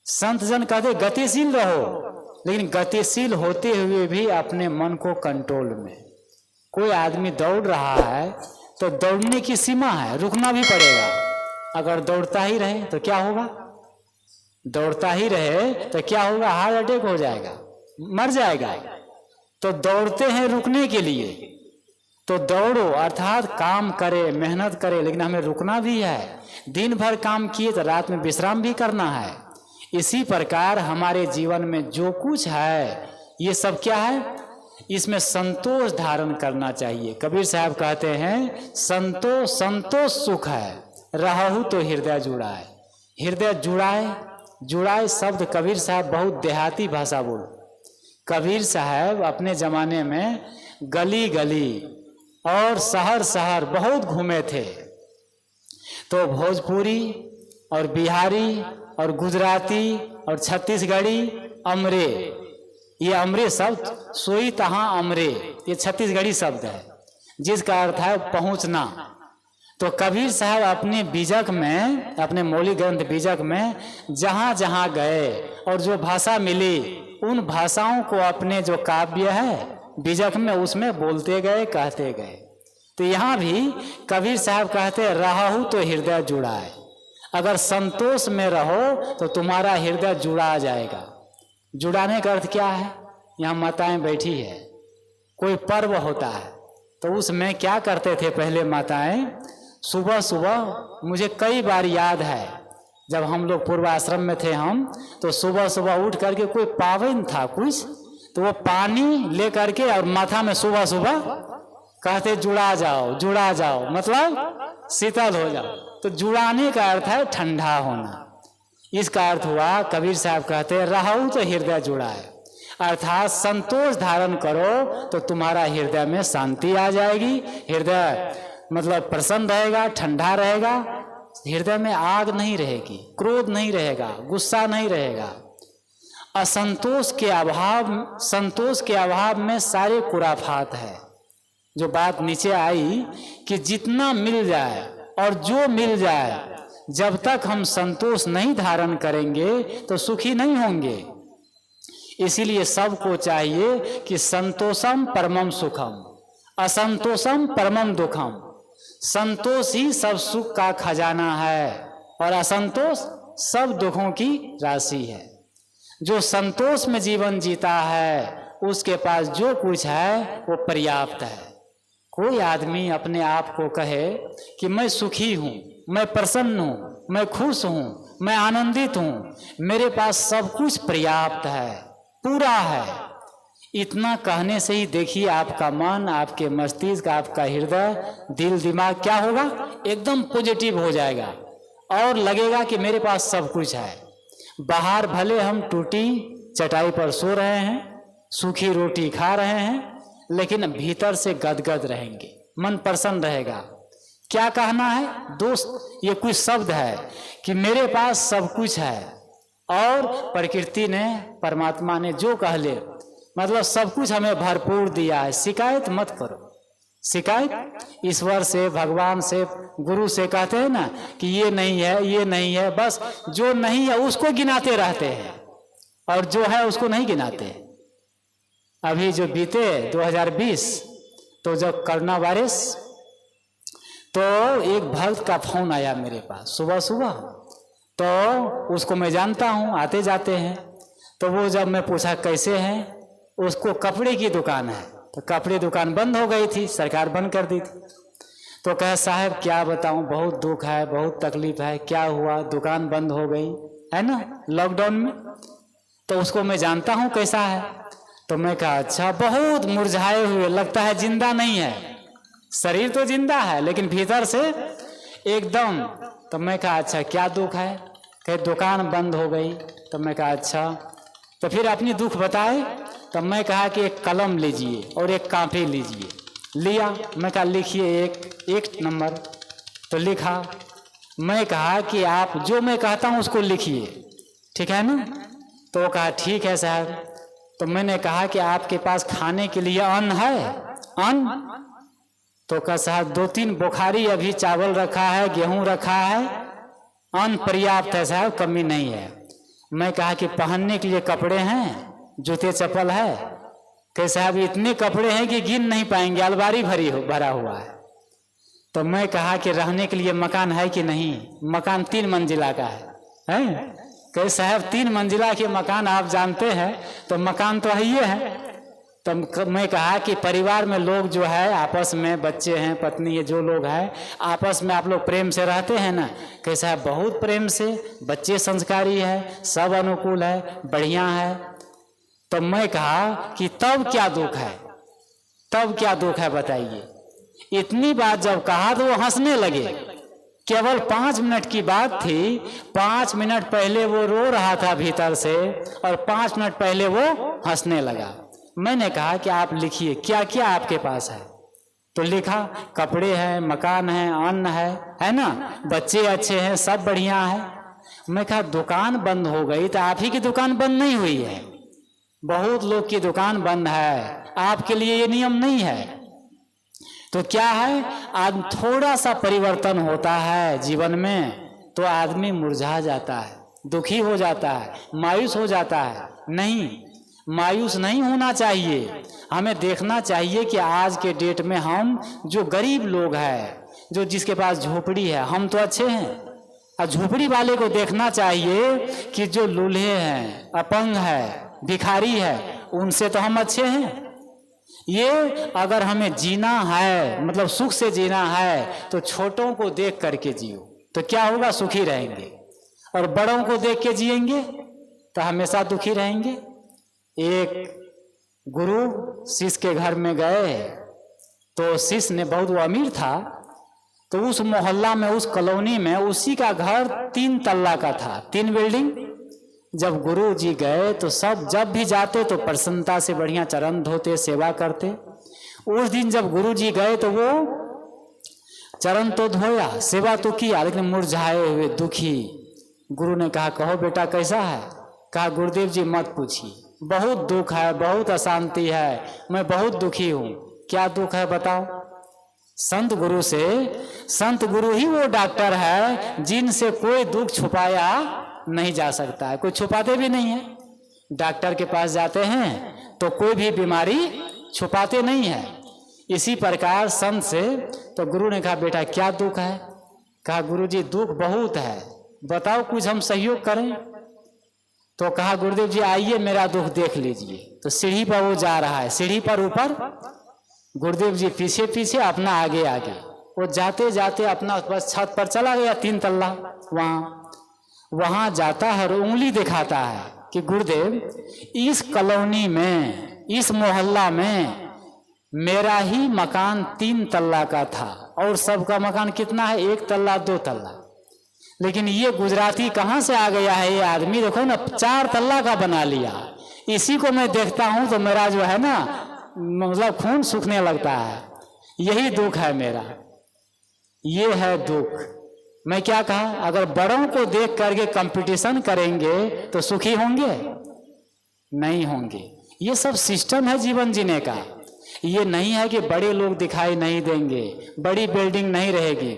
संत जन कहते गतिशील रहो, लेकिन गतिशील होते हुए भी अपने मन को कंट्रोल में। कोई आदमी दौड़ रहा है तो दौड़ने की सीमा है, रुकना भी पड़ेगा। अगर दौड़ता ही रहे तो क्या होगा? दौड़ता ही रहे तो क्या होगा? हार्ट अटैक हो जाएगा, मर जाएगा। तो दौड़ते हैं रुकने के लिए, तो दौड़ो अर्थात काम करे, मेहनत करे, लेकिन हमें रुकना भी है। दिन भर काम किए तो रात में विश्राम भी करना है। इसी प्रकार हमारे जीवन में जो कुछ है ये सब क्या है? इसमें संतोष धारण करना चाहिए। कबीर साहब कहते हैं संतोष संतोष सुख है, रहु तो हृदय जुड़ाए। हृदय जुड़ाए, जुड़ाए शब्द कबीर साहब बहुत देहाती भाषा बोल। कबीर साहब अपने जमाने में गली गली और शहर शहर बहुत घूमे थे। तो भोजपुरी और बिहारी और गुजराती और छत्तीसगढ़ी अमरे, ये अमरे शब्द सोई तहाँ अमरे, ये छत्तीसगढ़ी शब्द है जिसका अर्थ है पहुंचना। तो कबीर साहब अपने बीजक में, अपने मौलिक ग्रंथ बीजक में जहाँ जहाँ गए और जो भाषा मिली उन भाषाओं को अपने जो काव्य है बीजक में उसमें बोलते गए, कहते गए। तो यहाँ भी कबीर साहब कहते रहु तो हृदय जुड़ाए। अगर संतोष में रहो तो तुम्हारा हृदय जुड़ा जाएगा। जुड़ाने का अर्थ क्या है? यहाँ माताएं बैठी है, कोई पर्व होता है तो उसमें क्या करते थे पहले माताएं? सुबह सुबह मुझे कई बार याद है जब हम लोग पूर्वाश्रम में थे हम, तो सुबह सुबह उठ करके कोई पावन था कुछ, तो वो पानी ले करके और माथा में सुबह सुबह कहते जुड़ा जाओ, जुड़ा जाओ, मतलब शीतल हो जाओ। तो जुड़ाने का अर्थ है ठंडा होना। इसका अर्थ हुआ कबीर साहब कहते रहु तो हृदय जुड़ाए, अर्थात संतोष धारण करो तो तुम्हारा हृदय में शांति आ जाएगी। हृदय मतलब प्रसन्न रहेगा, ठंडा रहेगा, हृदय में आग नहीं रहेगी, क्रोध नहीं रहेगा, गुस्सा नहीं रहेगा। असंतोष के अभाव, संतोष के अभाव में सारे खुराफात है। जो बात नीचे आई कि जितना मिल जाए और जो मिल जाए, जब तक हम संतोष नहीं धारण करेंगे तो सुखी नहीं होंगे। इसीलिए सबको चाहिए कि संतोषम परमम सुखम, असंतोषम परमम दुखम। संतोष ही सब सुख का खजाना है और असंतोष सब दुखों की राशि है। जो संतोष में जीवन जीता है उसके पास जो कुछ है वो पर्याप्त है। कोई आदमी अपने आप को कहे कि मैं सुखी हूँ, मैं प्रसन्न हूँ, मैं खुश हूँ, मैं आनंदित हूँ, मेरे पास सब कुछ पर्याप्त है, पूरा है, इतना कहने से ही देखिए आपका मन, आपके मस्तिष्क, आपका हृदय, दिल, दिमाग क्या होगा? एकदम पॉजिटिव हो जाएगा और लगेगा कि मेरे पास सब कुछ है। बाहर भले हम टूटी चटाई पर सो रहे हैं, सूखी रोटी खा रहे हैं, लेकिन भीतर से गदगद रहेंगे, मन प्रसन्न रहेगा। क्या कहना है दोस्त? ये कुछ शब्द है कि मेरे पास सब कुछ है और प्रकृति ने, परमात्मा ने जो कह ले, मतलब सब कुछ हमें भरपूर दिया है। शिकायत मत करो। शिकायत ईश्वर से, भगवान से, गुरु से कहते हैं ना कि ये नहीं है, ये नहीं है, बस जो नहीं है उसको गिनाते रहते हैं और जो है उसको नहीं गिनाते। अभी जो बीते 2020, तो जब कोरोना वायरस, तो एक भक्त का फोन आया मेरे पास सुबह सुबह, तो उसको मैं जानता हूँ, आते जाते हैं। तो वो जब मैं पूछा कैसे हैं, उसको कपड़े की दुकान है, तो कपड़े दुकान बंद हो गई थी, सरकार बंद कर दी थी। तो कहे साहब क्या बताऊं, बहुत दुख है, बहुत तकलीफ है। क्या हुआ? दुकान बंद हो गई है ना लॉकडाउन में। तो उसको मैं जानता हूं कैसा है। तो मैं कहा अच्छा, बहुत मुरझाए हुए, लगता है जिंदा नहीं है, शरीर तो जिंदा है लेकिन भीतर से एकदम। तो मैं कहा अच्छा क्या दुख है? कहे दुकान बंद हो गई। तो मैं कहा अच्छा, तो फिर अपनी दुख बताए। तब मैं कहा कि एक कलम लीजिए और एक कॉपी लीजिए। लिया, मैं कहा लिखिए एक नंबर। तो लिखा। मैं कहा कि आप जो मैं कहता हूँ उसको लिखिए, ठीक है ना? तो वो कहा ठीक है साहब। तो मैंने कहा कि आपके पास खाने के लिए अन्न है? अन्न? तो कहा साहब 2-3 बुखारी अभी चावल रखा है, गेहूं रखा है, अन्न पर्याप्त है साहब, कमी नहीं है। मैं कहा कि पहनने के लिए कपड़े हैं, जूते चप्पल है? कहे साहब इतने कपड़े हैं कि गिन नहीं पाएंगे, अलमारी भरा हुआ है। तो मैं कहा कि रहने के लिए मकान है कि नहीं? मकान 3 मंजिला का है? कहे साहब 3 मंजिला के मकान आप जानते हैं, तो मकान तो है ये है। तो मैं कहा कि परिवार में लोग जो है आपस में, बच्चे हैं, पत्नी है, जो लोग हैं आपस में आप लोग प्रेम से रहते हैं ना? कहे साहब बहुत प्रेम से, बच्चे संस्कारी है, सब अनुकूल है, बढ़िया है। तो मैं कहा कि तब क्या दुख है, तब क्या दुख है बताइए। इतनी बात जब कहा तो वो हंसने लगे। केवल 5 मिनट की बात थी, 5 मिनट पहले वो रो रहा था भीतर से और 5 मिनट पहले वो हंसने लगा। मैंने कहा कि आप लिखिए क्या क्या आपके पास है। तो लिखा कपड़े हैं, मकान है, अन्न है ना, बच्चे अच्छे हैं, सब बढ़िया है। मैं कहा दुकान बंद हो गई तो आप ही की दुकान बंद नहीं हुई है, बहुत लोग की दुकान बंद है, आपके लिए ये नियम नहीं है। तो क्या है, आज थोड़ा सा परिवर्तन होता है जीवन में तो आदमी मुरझा जाता है, दुखी हो जाता है, मायूस हो जाता है। नहीं, मायूस नहीं होना चाहिए। हमें देखना चाहिए कि आज के डेट में हम जो गरीब लोग हैं, जो जिसके पास झोपड़ी है, हम तो अच्छे हैं। और झोपड़ी वाले को देखना चाहिए कि जो लूल्हे हैं, अपंग है, भिखारी है, उनसे तो हम अच्छे हैं। ये अगर हमें जीना है, मतलब सुख से जीना है, तो छोटों को देख करके जियो तो क्या होगा, सुखी रहेंगे। और बड़ों को देख के जिएंगे तो हमेशा दुखी रहेंगे। एक गुरु शिष्य के घर में गए तो शिष्य ने, बहुत वो अमीर था, तो उस मोहल्ला में, उस कॉलोनी में उसी का घर 3 तल्ला का था, 3 बिल्डिंग। जब गुरु जी गए तो सब जब भी जाते तो प्रसन्नता से बढ़िया चरण धोते, सेवा करते। उस दिन जब गुरु जी गए तो वो चरण तो धोया, सेवा तो किया, लेकिन मुरझाए हुए, दुखी। गुरु ने कहा कहो बेटा कैसा है? कहा गुरुदेव जी मत पूछिए, बहुत दुख है, बहुत अशांति है, मैं बहुत दुखी हूँ। क्या दुख है बताओ? संत गुरु से, संत गुरु ही वो डॉक्टर है जिनसे कोई दुख छुपाया नहीं जा सकता है, कोई छुपाते भी नहीं है। डॉक्टर के पास जाते हैं तो कोई भी बीमारी छुपाते नहीं है। इसी प्रकार संत से, तो गुरु ने कहा बेटा क्या दुख है? कहा गुरु जी दुख बहुत है, बताओ कुछ हम सहयोग करें। तो कहा गुरुदेव जी आइए मेरा दुख देख लीजिए। तो सीढ़ी पर वो जा रहा है, सीढ़ी पर ऊपर, गुरुदेव जी पीछे पीछे, अपना आगे आगे। वो जाते जाते अपना बस छत पर चला गया, 3 तल्ला, वहां जाता है और उंगली दिखाता है कि गुरुदेव इस कॉलोनी में, इस मोहल्ला में मेरा ही मकान 3 तल्ला का था और सबका मकान कितना है, 1 तल्ला 2 तल्ला। लेकिन ये गुजराती कहाँ से आ गया है ये आदमी, देखो ना 4 तल्ला का बना लिया। इसी को मैं देखता हूं तो मेरा जो है ना, मतलब खून सूखने लगता है। यही दुख है मेरा, ये है दुख। मैं क्या कहा, अगर बड़ों को देख करके कंपटीशन करेंगे तो सुखी होंगे? नहीं होंगे। ये सब सिस्टम है जीवन जीने का। ये नहीं है कि बड़े लोग दिखाई नहीं देंगे, बड़ी बिल्डिंग नहीं रहेगी।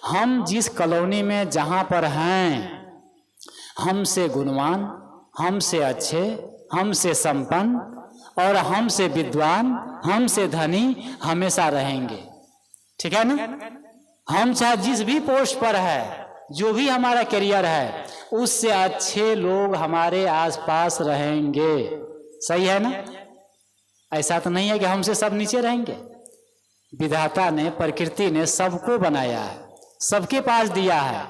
हम जिस कॉलोनी में जहां पर हैं, हमसे गुणवान, हमसे अच्छे, हमसे संपन्न और हमसे विद्वान, हमसे धनी हमेशा रहेंगे। ठीक है ना? हम चाहे जिस भी पोस्ट पर है, जो भी हमारा करियर है, उससे अच्छे लोग हमारे आसपास रहेंगे। सही है ना? ऐसा तो नहीं है कि हमसे सब नीचे रहेंगे। विधाता ने, प्रकृति ने सबको बनाया है, सबके पास दिया है।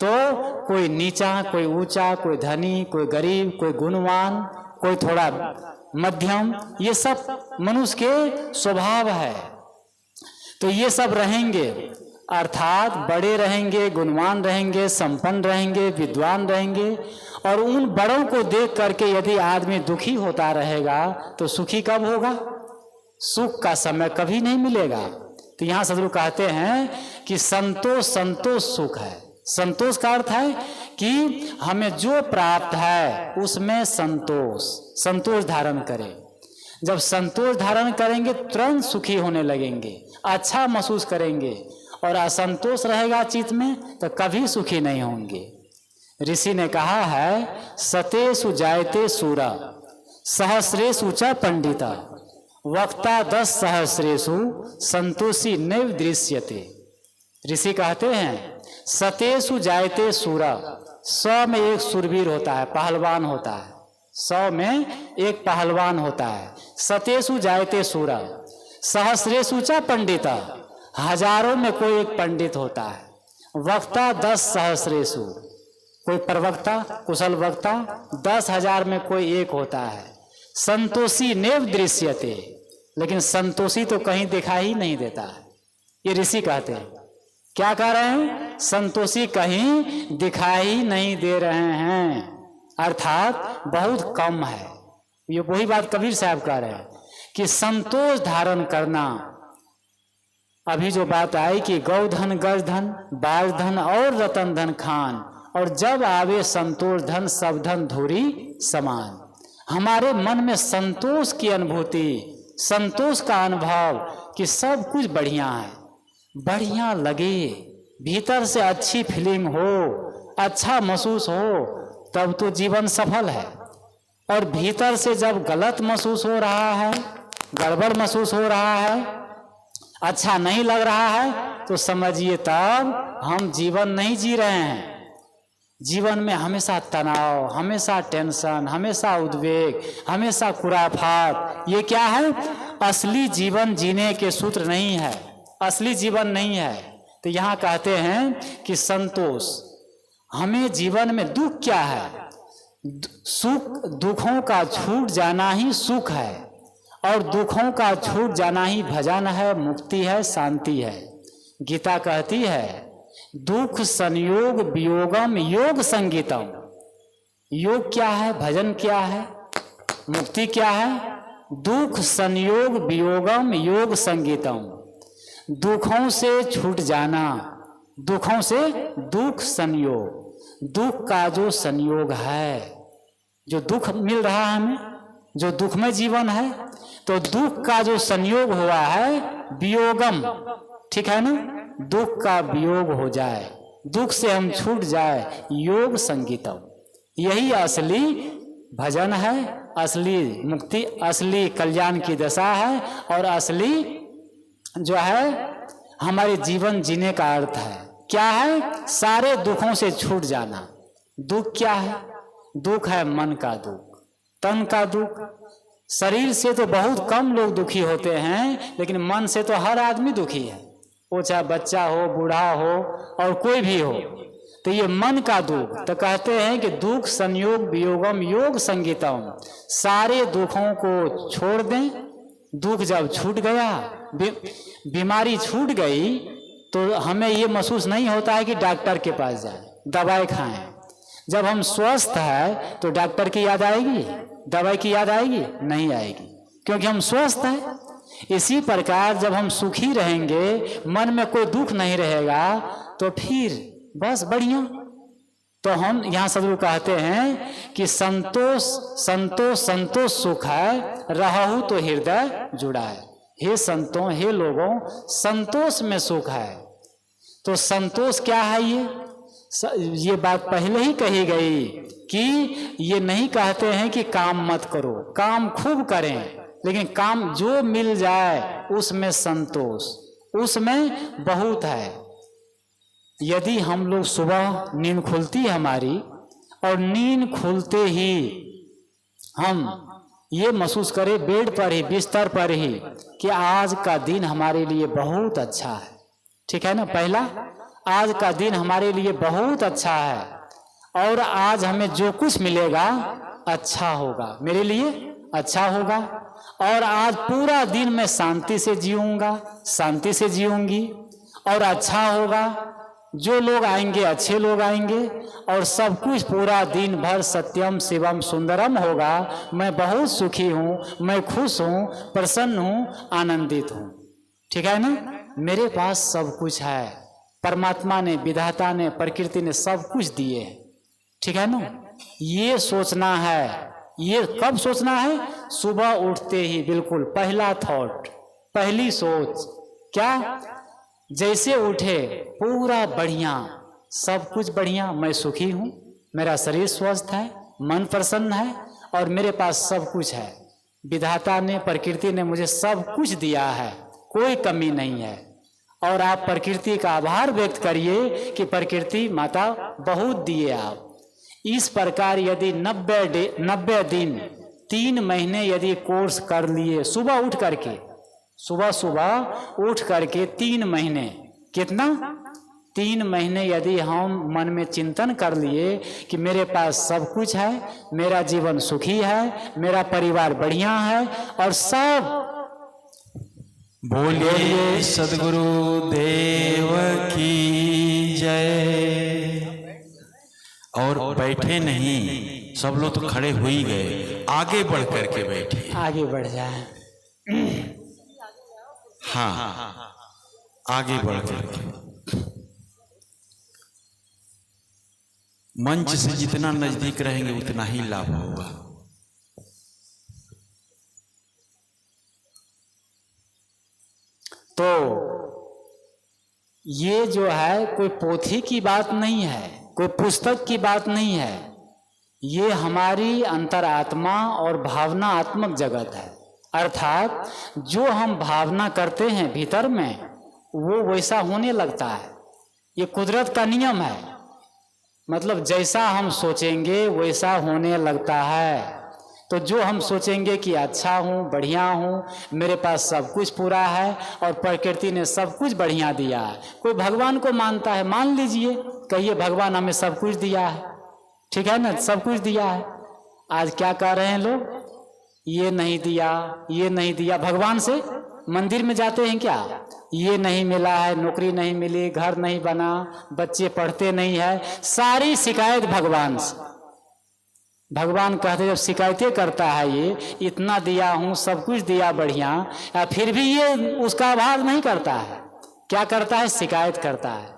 तो कोई नीचा, कोई ऊंचा, कोई धनी, कोई गरीब, कोई गुणवान, कोई थोड़ा मध्यम, ये सब मनुष्य के स्वभाव है। तो ये सब रहेंगे, अर्थात बड़े रहेंगे, गुणवान रहेंगे, संपन्न रहेंगे, विद्वान रहेंगे। और उन बड़ों को देख करके यदि आदमी दुखी होता रहेगा तो सुखी कब होगा? सुख का समय कभी नहीं मिलेगा। तो यहाँ सदगुरु कहते हैं कि संतोष, संतोष सुख है। संतोष का अर्थ है कि हमें जो प्राप्त है उसमें संतोष, संतोष धारण करें। जब संतोष धारण करेंगे तुरंत सुखी होने लगेंगे, अच्छा महसूस करेंगे। और असंतोष रहेगा चित्त में तो कभी सुखी नहीं होंगे। ऋषि ने कहा है, सतेषु जायते सूरा सहस्रेषु च पंडिता वक्ता 10 सहस्रेषु संतोषी नैव दृश्यते। ऋषि कहते हैं, सतेषु जायते सूरा, 100 में एक सूरवीर होता है, पहलवान होता है, 100 में एक पहलवान होता है। सतेषु जायते सूरा सहस्रेषु च पंडिता, हजारों में कोई एक पंडित होता है। वक्ता 10 सहस्रेषु, कोई प्रवक्ता कुशल वक्ता 10,000 में कोई एक होता है। संतोषी नैव दृश्यते, लेकिन संतोषी तो कहीं दिखाई नहीं देता है। ये ऋषि कहते हैं, क्या कह रहे हैं? संतोषी कहीं दिखाई नहीं दे रहे हैं, अर्थात बहुत कम है। ये वही बात कबीर साहब कह रहे हैं कि संतोष धारण करना। अभी जो बात आई कि गौधन गजधन बाजधन और रतन धन खान, और जब आवे संतोष धन सब धन धूरी समान। हमारे मन में संतोष की अनुभूति, संतोष का अनुभव कि सब कुछ बढ़िया है, बढ़िया लगे, भीतर से अच्छी फीलिंग हो, अच्छा महसूस हो, तब तो जीवन सफल है। और भीतर से जब गलत महसूस हो रहा है, गड़बड़ महसूस हो रहा है, अच्छा नहीं लग रहा है, तो समझिए तब हम जीवन नहीं जी रहे हैं। जीवन में हमेशा तनाव, हमेशा टेंशन, हमेशा उद्वेग, हमेशा खुराफात, ये क्या है? असली जीवन जीने के सूत्र नहीं है, असली जीवन नहीं है। तो यहाँ कहते हैं कि संतोष, हमें जीवन में दुख क्या है? सुख, दुखों का छूट जाना ही सुख है, और दुखों का छूट जाना ही भजन है, मुक्ति है, शांति है। गीता कहती है, दुख संयोग वियोगम योग संगीतम। योग क्या है? भजन क्या है? मुक्ति क्या है? दुख संयोग वियोगम योग संगीतम। दुखों से छूट जाना, दुखों से दुख संयोग, दुख का जो संयोग है, जो दुख मिल रहा है हमें, जो दुख में जीवन है, तो दुख का जो संयोग हुआ है वियोगम, ठीक है ना? दुख का वियोग हो जाए, दुख से हम छूट जाए, योग संगीतम। यही असली भजन है, असली मुक्ति, असली कल्याण की दशा है, और असली जो है हमारे जीवन जीने का अर्थ है। क्या है? सारे दुखों से छूट जाना। दुख क्या है? दुख है मन का दुख, तन का दुख। शरीर से तो बहुत कम लोग दुखी होते हैं, लेकिन मन से तो हर आदमी दुखी है, वो चाहे बच्चा हो, बूढ़ा हो, और कोई भी हो। तो ये मन का दुख, तो कहते हैं कि दुख संयोग वियोगम योग संगीतम। सारे दुखों को छोड़ दें। दुख जब छूट गया, बीमारी छूट गई, तो हमें ये महसूस नहीं होता है कि डॉक्टर के पास जाए, दवाई खाएं। जब हम स्वस्थ है तो डॉक्टर की याद आएगी, दवाई की याद आएगी? नहीं आएगी, क्योंकि हम स्वस्थ हैं। इसी प्रकार जब हम सुखी रहेंगे, मन में कोई दुख नहीं रहेगा, तो फिर बस बढ़िया। तो हम यहाँ सदगुरु कहते हैं कि संतोष संतोष संतोष सुख है, रहु तो हृदय जुड़ा है। हे संतों, हे लोगों, संतोष में सुख है। तो संतोष क्या है? ये बात पहले ही कही गई कि ये नहीं कहते हैं कि काम मत करो, काम खूब करें, लेकिन काम जो मिल जाए उसमें संतोष, उसमें बहुत है। यदि हम लोग सुबह नींद खुलती है हमारी, और नींद खुलते ही हम ये महसूस करें बेड पर ही, बिस्तर पर ही, कि आज का दिन हमारे लिए बहुत अच्छा है, ठीक है ना? पहला, आज का दिन हमारे लिए बहुत अच्छा है, और आज हमें जो कुछ मिलेगा अच्छा होगा, मेरे लिए अच्छा होगा, और आज पूरा दिन मैं शांति से जीऊंगा, शांति से जीऊंगी, और अच्छा होगा। जो लोग आएंगे अच्छे लोग आएंगे, और सब कुछ पूरा दिन भर सत्यम शिवम सुंदरम होगा। मैं बहुत सुखी हूँ, मैं खुश हूँ, प्रसन्न हूँ, आनंदित हूँ, ठीक है ना? मेरे पास सब कुछ है, परमात्मा ने, विधाता ने, प्रकृति ने सब कुछ दिए, ठीक है ना? ये सोचना है। ये कब सोचना है? सुबह उठते ही, बिल्कुल पहला थॉट, पहली सोच क्या? जैसे उठे पूरा बढ़िया, सब कुछ बढ़िया, मैं सुखी हूँ, मेरा शरीर स्वस्थ है, मन प्रसन्न है और मेरे पास सब कुछ है। विधाता ने, प्रकृति ने मुझे सब कुछ दिया है, कोई कमी नहीं है। और आप प्रकृति का आभार व्यक्त करिए कि प्रकृति माता बहुत दिए आप। इस प्रकार यदि 90 दिन 3 महीने यदि कोर्स कर लिए, सुबह उठ करके, सुबह उठ करके 3 महीने, कितना 3 महीने यदि हम मन में चिंतन कर लिए कि मेरे पास सब कुछ है, मेरा जीवन सुखी है, मेरा परिवार बढ़िया है और सब, बोलिए सदगुरु देव की जय। और बैठे नहीं, सब लोग तो खड़े हो ही गए, आगे बढ़ करके बैठे, आगे बढ़ जाए। हाँ, आगे बढ़ करके। मंच से जितना नजदीक रहेंगे उतना ही लाभ होगा। तो ये जो है कोई पोथी की बात नहीं है, कोई पुस्तक की बात नहीं है, ये हमारी अंतरात्मा और भावनात्मक जगत है। अर्थात जो हम भावना करते हैं भीतर में वो वैसा होने लगता है। ये कुदरत का नियम है, मतलब जैसा हम सोचेंगे वैसा होने लगता है। तो जो हम सोचेंगे कि अच्छा हूँ, बढ़िया हूँ, मेरे पास सब कुछ पूरा है और प्रकृति ने सब कुछ बढ़िया दिया है। कोई भगवान को मानता है, मान लीजिए, कहिए भगवान हमें सब कुछ दिया है, ठीक है ना, सब कुछ दिया है। आज क्या कह रहे हैं लोग, ये नहीं दिया, ये नहीं दिया। भगवान से मंदिर में जाते हैं क्या, ये नहीं मिला है, नौकरी नहीं मिली, घर नहीं बना, बच्चे पढ़ते नहीं है, सारी शिकायत भगवान से। भगवान कहते जब शिकायतें करता है, ये इतना दिया हूँ, सब कुछ दिया बढ़िया, फिर भी ये उसका आभार नहीं करता है, क्या करता है, शिकायत करता है।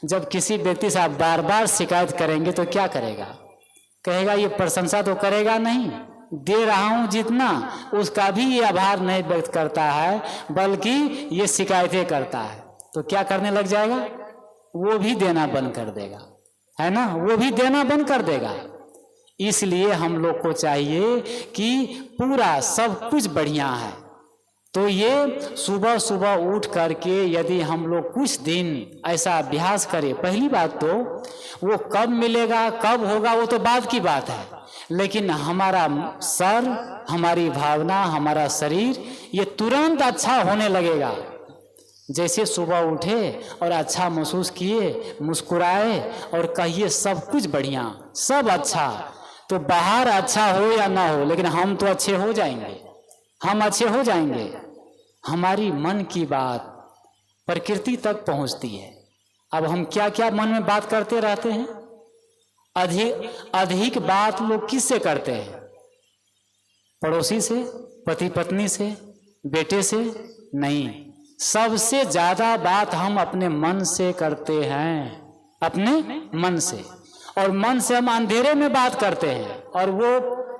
जब किसी व्यक्ति से आप बार बार शिकायत करेंगे तो क्या करेगा, कहेगा ये प्रशंसा तो करेगा नहीं, दे रहा हूँ जितना, उसका भी ये आभार नहीं व्यक्त करता है, बल्कि ये शिकायतें करता है। तो क्या करने लग जाएगा, वो भी देना बंद कर देगा, है ना, वो भी देना बंद कर देगा। इसलिए हम लोग को चाहिए कि पूरा सब कुछ बढ़िया है। तो ये सुबह सुबह उठ करके यदि हम लोग कुछ दिन ऐसा अभ्यास करें, पहली बात तो वो कब मिलेगा, कब होगा, वो तो बाद की बात है, लेकिन हमारा सर, हमारी भावना, हमारा शरीर ये तुरंत अच्छा होने लगेगा। जैसे सुबह उठे और अच्छा महसूस किए, मुस्कुराए और कहिए सब कुछ बढ़िया, सब अच्छा, तो बाहर अच्छा हो या ना हो, लेकिन हम तो अच्छे हो जाएंगे, हम अच्छे हो जाएंगे। हमारी मन की बात प्रकृति तक पहुंचती है। अब हम क्या क्या मन में बात करते रहते हैं, अधिक बात लोग किससे करते हैं, पड़ोसी से, पति पत्नी से, बेटे से नहीं, सबसे ज्यादा बात हम अपने मन से करते हैं, अपने मन से। और मन से हम अंधेरे में बात करते हैं और वो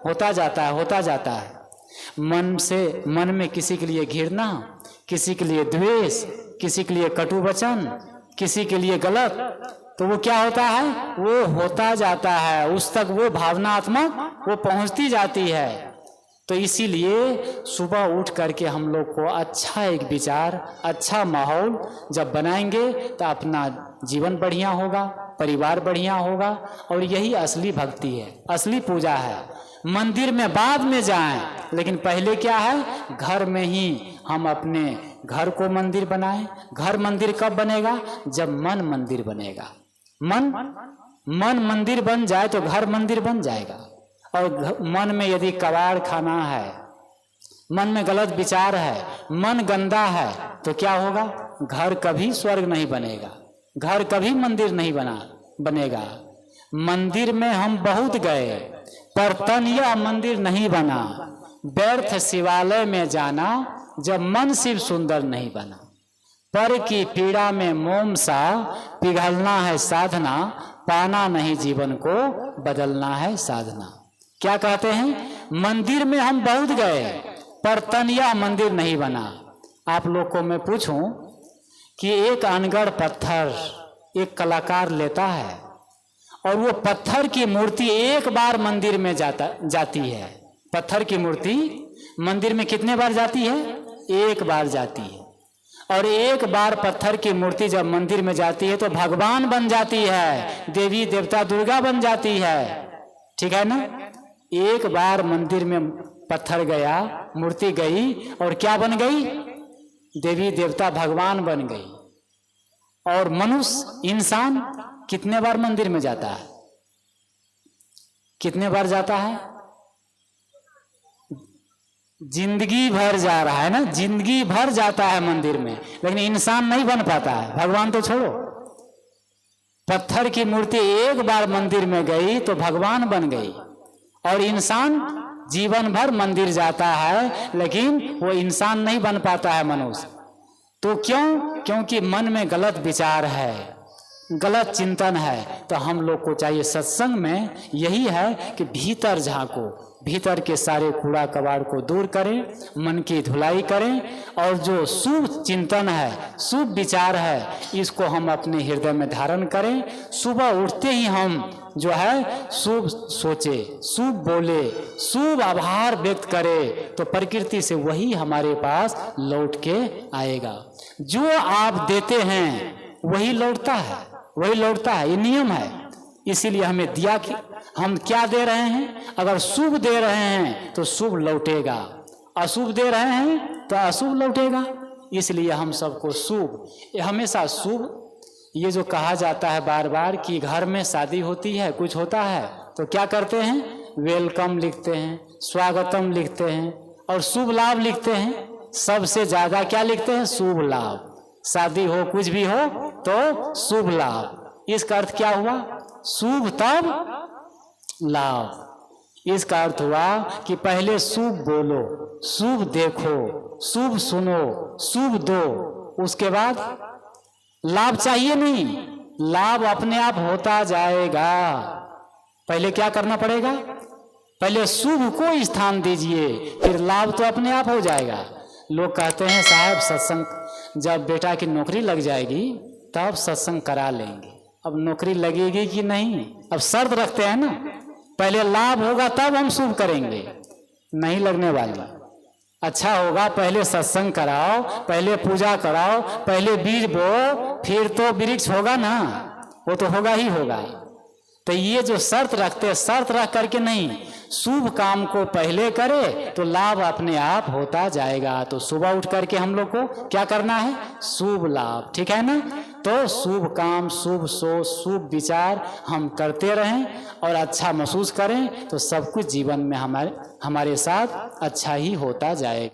होता जाता है। मन से, मन में किसी के लिए घृणा, किसी के लिए द्वेष, किसी के लिए कटु वचन, किसी के लिए गलत, तो वो क्या होता है, वो होता जाता है, उस तक वो भावनात्मक वो पहुंचती जाती है। तो इसीलिए सुबह उठ करके हम लोग को अच्छा एक विचार, अच्छा माहौल जब बनाएंगे तो अपना जीवन बढ़िया होगा, परिवार बढ़िया होगा। और यही असली भक्ति है, असली पूजा है। मंदिर में बाद में जाएं, लेकिन पहले क्या है, घर में ही हम अपने घर को मंदिर बनाएं। घर मंदिर कब बनेगा, जब मन मंदिर बनेगा। मन मंदिर बन जाए तो घर मंदिर बन जाएगा। और मन में यदि कबाड़ खाना है, मन में गलत विचार है, मन गंदा है, तो क्या होगा, घर कभी स्वर्ग नहीं बनेगा, घर कभी मंदिर नहीं बनेगा। मंदिर में हम बहुत गए, पर तन यह मंदिर नहीं बना। व्यर्थ शिवालय में जाना, जब मन शिव सुंदर नहीं बना। पर की पीड़ा में मोम सा पिघलना है साधना, पाना नहीं जीवन को बदलना है साधना। क्या कहते हैं, मंदिर में हम बहुत गए पर तन यह मंदिर नहीं बना। आप लोग को मैं पूछूं कि एक अनगढ़ पत्थर एक कलाकार लेता है और वो पत्थर की मूर्ति एक बार मंदिर में जाती है। पत्थर की मूर्ति मंदिर में कितने बार जाती है? एक बार जाती है। और एक बार पत्थर की मूर्ति जब मंदिर में जाती है तो भगवान बन जाती है, देवी देवता दुर्गा बन जाती है। ठीक है ना? एक बार मंदिर में पत्थर गया, मूर्ति गई और क्या बन गई? देवी देवता भगवान बन गई। और मनुष्य इंसान कितने बार मंदिर में जाता है? कितने बार जाता है? जिंदगी भर जा रहा है ना, जिंदगी भर जाता है मंदिर में, लेकिन इंसान नहीं बन पाता है। भगवान तो छोड़ो, पत्थर की मूर्ति एक बार मंदिर में गई तो भगवान बन गई। और इंसान जीवन भर मंदिर जाता है लेकिन वो इंसान नहीं बन पाता है मनुष्य। तो क्यों? क्योंकि मन में गलत विचार है, गलत चिंतन है। तो हम लोग को चाहिए, सत्संग में यही है कि भीतर झांको, भीतर के सारे कूड़ा कबाड़ को दूर करें, मन की धुलाई करें, और जो शुभ चिंतन है, शुभ विचार है, इसको हम अपने हृदय में धारण करें। सुबह उठते ही हम जो है शुभ सोचे, शुभ बोले, शुभ आभार व्यक्त करें, तो प्रकृति से वही हमारे पास लौट के आएगा। जो आप देते हैं वही लौटता है, वही लौटता है, ये नियम है। इसीलिए हमें दिया कि हम क्या दे रहे हैं, अगर शुभ दे रहे हैं तो शुभ लौटेगा, अशुभ दे रहे हैं तो अशुभ लौटेगा। इसलिए हम सबको शुभ, हमेशा शुभ, ये जो कहा जाता है बार बार कि घर में शादी होती है, कुछ होता है तो क्या करते हैं? वेलकम लिखते हैं, स्वागतम लिखते हैं और शुभ लाभ लिखते हैं। सबसे ज्यादा क्या लिखते हैं? शुभ लाभ। शादी हो, कुछ भी हो तो शुभ लाभ। इसका अर्थ क्या हुआ? शुभ तब लाभ। इसका अर्थ हुआ कि पहले शुभ बोलो, शुभ देखो, शुभ सुनो, शुभ दो, उसके बाद लाभ चाहिए नहीं, लाभ अपने आप होता जाएगा। पहले क्या करना पड़ेगा? पहले शुभ को स्थान दीजिए, फिर लाभ तो अपने आप हो जाएगा। लोग कहते हैं साहब सत्संग जब बेटा की नौकरी लग जाएगी तब सत्संग करा लेंगे। अब नौकरी लगेगी कि नहीं, अब शर्त रखते हैं ना, पहले लाभ होगा तब हम शुभ करेंगे। नहीं लगने वाली। अच्छा होगा पहले सत्संग कराओ, पहले पूजा कराओ, पहले बीज बो, फिर तो वृक्ष होगा ना, वो तो होगा ही होगा। तो ये जो शर्त रखते, शर्त रख करके नहीं, शुभ काम को पहले करे तो लाभ अपने आप होता जाएगा। तो सुबह उठ करके हम लोग को क्या करना है? शुभ लाभ। ठीक है ना? तो शुभ काम, शुभ सोच, शुभ विचार हम करते रहें और अच्छा महसूस करें तो सब कुछ जीवन में हमारे साथ अच्छा ही होता जाएगा।